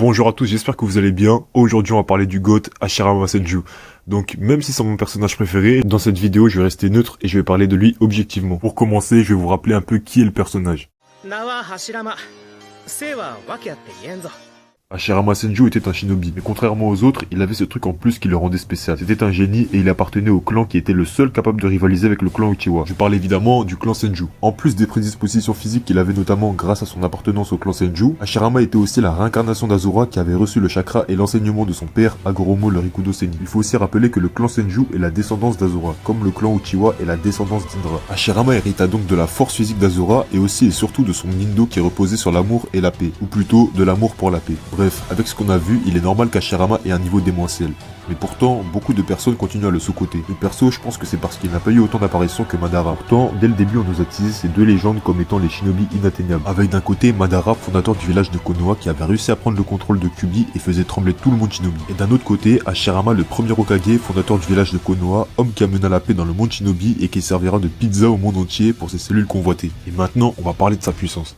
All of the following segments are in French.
Bonjour à tous, j'espère que vous allez bien. Aujourd'hui on va parler du GOAT Hashirama Senju. Donc même si c'est mon personnage préféré, dans cette vidéo je vais rester neutre et je vais parler de lui objectivement. Pour commencer, je vais vous rappeler un peu qui est le personnage. Hashirama Senju était un shinobi, mais contrairement aux autres, il avait ce truc en plus qui le rendait spécial. C'était un génie et il appartenait au clan qui était le seul capable de rivaliser avec le clan Uchiwa. Je parle évidemment du clan Senju. En plus des prédispositions physiques qu'il avait notamment grâce à son appartenance au clan Senju, Hashirama était aussi la réincarnation d'Azura qui avait reçu le chakra et l'enseignement de son père, Hagoromo le Rikudo Sennin. Il faut aussi rappeler que le clan Senju est la descendance d'Azura, comme le clan Uchiwa est la descendance d'Indra. Hashirama hérita donc de la force physique d'Azura et aussi et surtout de son Nindo qui reposait sur l'amour et la paix, ou plutôt de l'amour pour la paix. Bref, avec ce qu'on a vu, il est normal qu'Hashirama ait un niveau démentiel. Mais pourtant, beaucoup de personnes continuent à le sous-coter. Et perso, je pense que c'est parce qu'il n'a pas eu autant d'apparitions que Madara. Pourtant, dès le début, on nous a teasé ces deux légendes comme étant les shinobi inatteignables. Avec d'un côté Madara, fondateur du village de Konoha, qui avait réussi à prendre le contrôle de Kyuubi et faisait trembler tout le monde shinobi. Et d'un autre côté, Hashirama, le premier Hokage, fondateur du village de Konoha, homme qui amena la paix dans le monde shinobi et qui servira de pizza au monde entier pour ses cellules convoitées. Et maintenant, on va parler de sa puissance.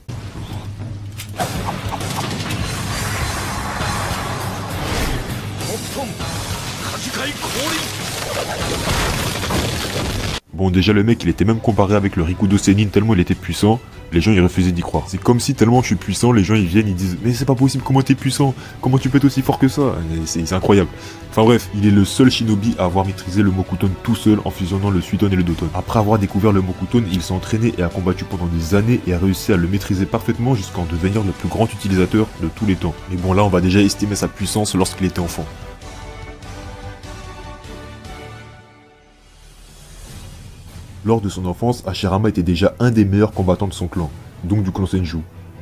Bon, déjà le mec il était même comparé avec le Rikudo Sennin tellement il était puissant, les gens ils refusaient d'y croire. C'est comme si tellement je suis puissant, les gens ils viennent ils disent mais c'est pas possible, comment t'es puissant, comment tu peux être aussi fort que ça, c'est incroyable. Enfin bref, il est le seul shinobi à avoir maîtrisé le Mokuton tout seul en fusionnant le Suiton et le Doton. Après avoir découvert le Mokuton, il s'est entraîné et a combattu pendant des années et a réussi à le maîtriser parfaitement jusqu'à en devenir le plus grand utilisateur de tous les temps. Mais bon là on va déjà estimer sa puissance lorsqu'il était enfant. Lors de son enfance, Hashirama était déjà un des meilleurs combattants de son clan, donc du clan Senju.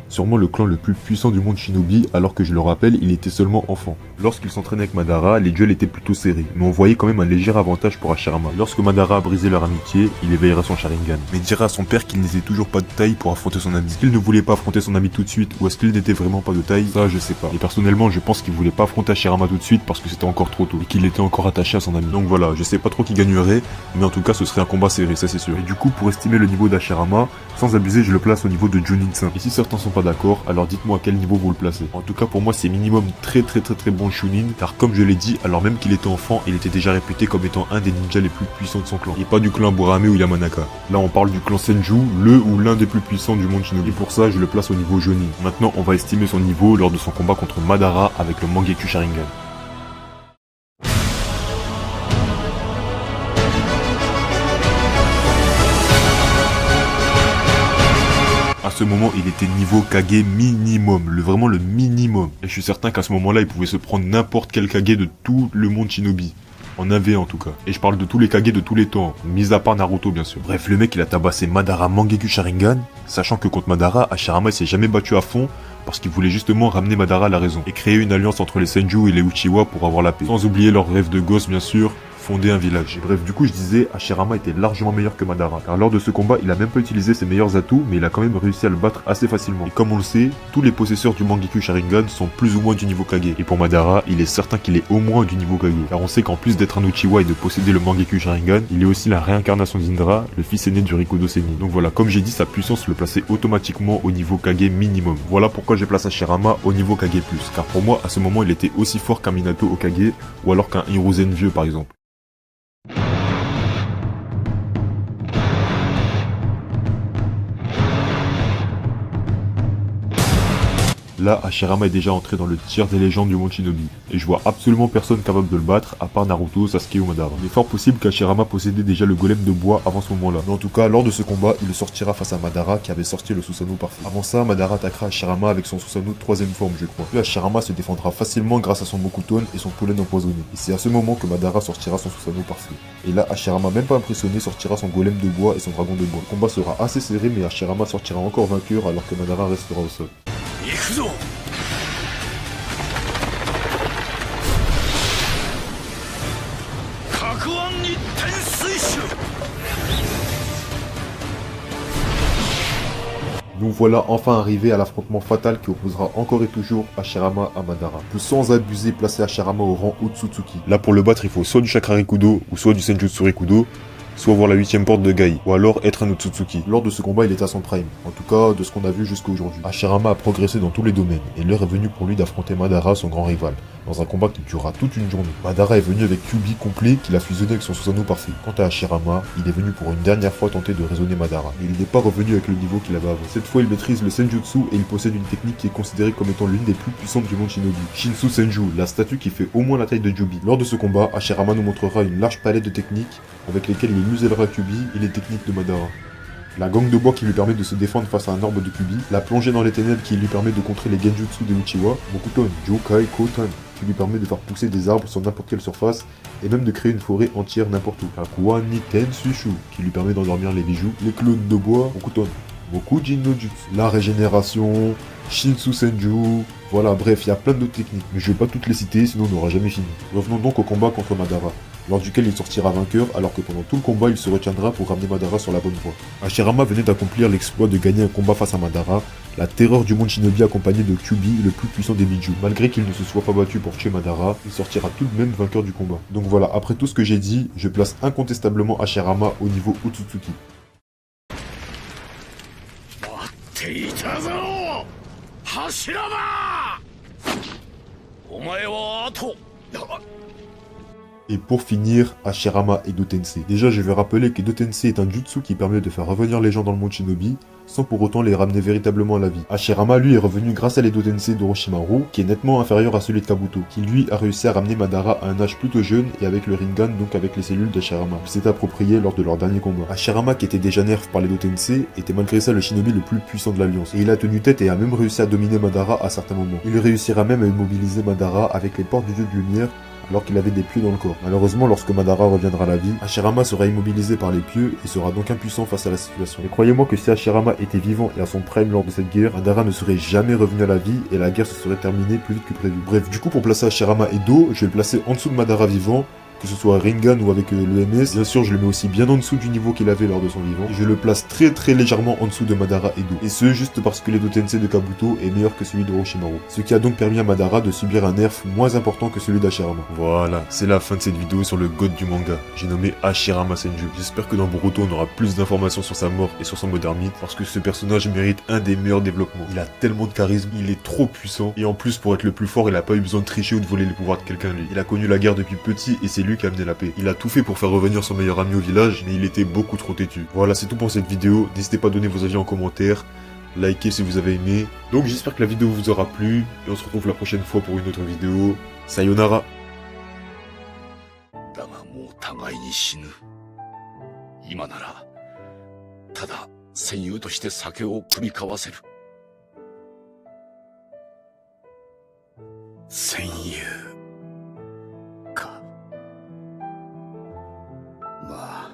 Sûrement le clan le plus puissant du monde shinobi, alors que je le rappelle, il était seulement enfant. Lorsqu'il s'entraînait avec Madara, les duels étaient plutôt serrés, mais on voyait quand même un léger avantage pour Hashirama. Lorsque Madara a brisé leur amitié, il éveillera son Sharingan, mais dira à son père qu'il n'était toujours pas de taille pour affronter son ami. Est-ce qu'il ne voulait pas affronter son ami tout de suite, ou est-ce qu'il n'était vraiment pas de taille? Ça je sais pas. Et personnellement, je pense qu'il voulait pas affronter Hashirama tout de suite parce que c'était encore trop tôt, et qu'il était encore attaché à son ami. Donc voilà, je sais pas trop qui gagnerait, mais en tout cas ce serait un combat serré, ça c'est sûr. Et du coup, pour estimer le niveau d'Hashirama, sans abuser, je le place au niveau de Junin-san. Et si certains sont pas d'accord, alors dites-moi à quel niveau vous le placez. En tout cas, pour moi, c'est minimum très bon Chunin, car comme je l'ai dit, alors même qu'il était enfant, il était déjà réputé comme étant un des ninjas les plus puissants de son clan. Et pas du clan Burame ou Yamanaka. Là, on parle du clan Senju, le ou l'un des plus puissants du monde shinobi. Et pour ça, je le place au niveau Jonin. Maintenant, on va estimer son niveau lors de son combat contre Madara avec le Mangekyou Sharingan. À ce moment, il était niveau Kage minimum, vraiment le minimum. Et je suis certain qu'à ce moment-là, il pouvait se prendre n'importe quel Kage de tout le monde shinobi. En AV en tout cas. Et je parle de tous les Kage de tous les temps, mis à part Naruto bien sûr. Bref, le mec il a tabassé Madara Mangekyou Sharingan, sachant que contre Madara, Hashirama s'est jamais battu à fond, parce qu'il voulait justement ramener Madara à la raison, et créer une alliance entre les Senju et les Uchiwa pour avoir la paix. Sans oublier leur rêve de gosse bien sûr, fonder un village. Et bref, du coup je disais, Hashirama était largement meilleur que Madara, car lors de ce combat, il a même pas utilisé ses meilleurs atouts, mais il a quand même réussi à le battre assez facilement. Et comme on le sait, tous les possesseurs du Mangekyou Sharingan sont plus ou moins du niveau Kage. Et pour Madara, il est certain qu'il est au moins du niveau Kage, car on sait qu'en plus d'être un Uchiwa et de posséder le Mangekyou Sharingan, il est aussi la réincarnation d'Indra, le fils aîné du Rikudo Sennin. Donc voilà, comme j'ai dit, sa puissance le plaçait automatiquement au niveau Kage minimum. Voilà pourquoi j'ai placé Hashirama au niveau Kage+, car pour moi, à ce moment, il était aussi fort qu'un Minato au Kage, ou alors qu'un Hiruzen vieux par exemple. Là, Hashirama est déjà entré dans le tiers des légendes du monde shinobi, et je vois absolument personne capable de le battre, à part Naruto, Sasuke ou Madara. Il est fort possible qu'Hashirama possédait déjà le golem de bois avant ce moment-là. Mais en tout cas, lors de ce combat, il sortira face à Madara qui avait sorti le Susanoo parfait. Avant ça, Madara attaquera Hashirama avec son Susanoo 3ème forme, je crois. Puis Hashirama se défendra facilement grâce à son Mokuton et son pollen empoisonné. Et c'est à ce moment que Madara sortira son Susanoo parfait. Et là, Hashirama, même pas impressionné, sortira son golem de bois et son dragon de bois. Le combat sera assez serré, mais Hashirama sortira encore vainqueur alors que Madara restera au sol. Nous voilà enfin arrivés à l'affrontement fatal qui opposera encore et toujours Hashirama à Madara. On peut sans abuser placer Hashirama au rang Otsutsuki. Là pour le battre il faut soit du Chakra Rikudo ou soit du Senjutsu Rikudo. soit voir la 8ème porte de Gai, ou alors être un Otsutsuki. Lors de ce combat, il était à son prime, en tout cas de ce qu'on a vu jusqu'à aujourd'hui. Hashirama a progressé dans tous les domaines, et l'heure est venue pour lui d'affronter Madara, son grand rival, dans un combat qui durera toute une journée. Madara est venu avec Kyuubi complet qu'il a fusionné avec son Susanoo parfait. Quant à Hashirama, il est venu pour une dernière fois tenter de raisonner Madara, mais il n'est pas revenu avec le niveau qu'il avait avant. Cette fois, il maîtrise le Senjutsu et il possède une technique qui est considérée comme étant l'une des plus puissantes du monde Shinobi. Shinsu Senju, la statue qui fait au moins la taille de Jubi. Lors de ce combat, Hashirama nous montrera une large palette de techniques avec lesquelles il musellera Kyuubi et les techniques de Madara. La gangue de bois qui lui permet de se défendre face à un orbe de Kyuubi, la plongée dans les ténèbres qui lui permet de contrer les genjutsu des Uchiwa, Mokuton, Jokai Kotan, qui lui permet de faire pousser des arbres sur n'importe quelle surface, et même de créer une forêt entière n'importe où. La Kuani Tensushu, qui lui permet d'endormir les bijoux, les clones de bois, Mokuton, Mokujin no Jutsu, la régénération, Shinsu Senju, voilà, bref, il y a plein d'autres techniques, mais je vais pas toutes les citer, sinon on n'aura jamais fini. Revenons donc au combat contre Madara, lors duquel il sortira vainqueur, alors que pendant tout le combat, il se retiendra pour ramener Madara sur la bonne voie. Hashirama venait d'accomplir l'exploit de gagner un combat face à Madara, la terreur du monde shinobi accompagné de Kyuubi, le plus puissant des Biju. Malgré qu'il ne se soit pas battu pour tuer Madara, il sortira tout de même vainqueur du combat. Donc voilà, après tout ce que j'ai dit, je place incontestablement Hashirama au niveau Otsutsuki. ていたぞ柱間お前はあと Et pour finir, Hashirama Edo Tensei. Déjà, je vais rappeler qu'Edo Tensei est un jutsu qui permet de faire revenir les gens dans le monde shinobi, sans pour autant les ramener véritablement à la vie. Hashirama, lui, est revenu grâce à l'Edo Tensei d'Orochimaru, qui est nettement inférieur à celui de Kabuto, qui lui a réussi à ramener Madara à un âge plutôt jeune et avec le Rinnegan, donc avec les cellules d'Hashirama, qui s'est approprié lors de leur dernier combat. Hashirama, qui était déjà nerf par l'Edo Tensei, était malgré ça le shinobi le plus puissant de l'Alliance, et il a tenu tête et a même réussi à dominer Madara à certains moments. Il réussira même à immobiliser Madara avec les portes du dieu de lumière, alors qu'il avait des pieux dans le corps. Malheureusement, lorsque Madara reviendra à la vie, Hashirama sera immobilisé par les pieux et sera donc impuissant face à la situation. Et croyez-moi que si Hashirama était vivant et à son prime lors de cette guerre, Madara ne serait jamais revenu à la vie et la guerre se serait terminée plus vite que prévu. Bref, du coup pour placer Hashirama Edo, je vais le placer en dessous de Madara vivant, que ce soit Rinnegan ou avec le MS. Bien sûr, je le mets aussi bien en dessous du niveau qu'il avait lors de son vivant. Et je le place très légèrement en dessous de Madara Edo. Et ce, juste parce que l'Edo Tensei de Kabuto est meilleur que celui de Orochimaru. Ce qui a donc permis à Madara de subir un nerf moins important que celui d'Hashirama. Voilà, c'est la fin de cette vidéo sur le god du manga. J'ai nommé Hashirama Senju. J'espère que dans Boruto, on aura plus d'informations sur sa mort et sur son modern mythe, parce que ce personnage mérite un des meilleurs développements. Il a tellement de charisme, il est trop puissant, et en plus, pour être le plus fort, il a pas eu besoin de tricher ou de voler les pouvoirs de quelqu'un, lui. Il a connu la guerre depuis petit, et c'est lui qui a amené la paix. Il a tout fait pour faire revenir son meilleur ami au village, mais il était beaucoup trop têtu. Voilà, c'est tout pour cette vidéo. N'hésitez pas à donner vos avis en commentaire, likez si vous avez aimé. Donc j'espère que la vidéo vous aura plu, et on se retrouve la prochaine fois pour une autre vidéo. Sayonara. だがもう互いに死ぬ。今ならただ戦友として酒を酌み交わせる。戦友か。まあ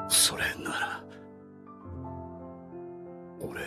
それなら俺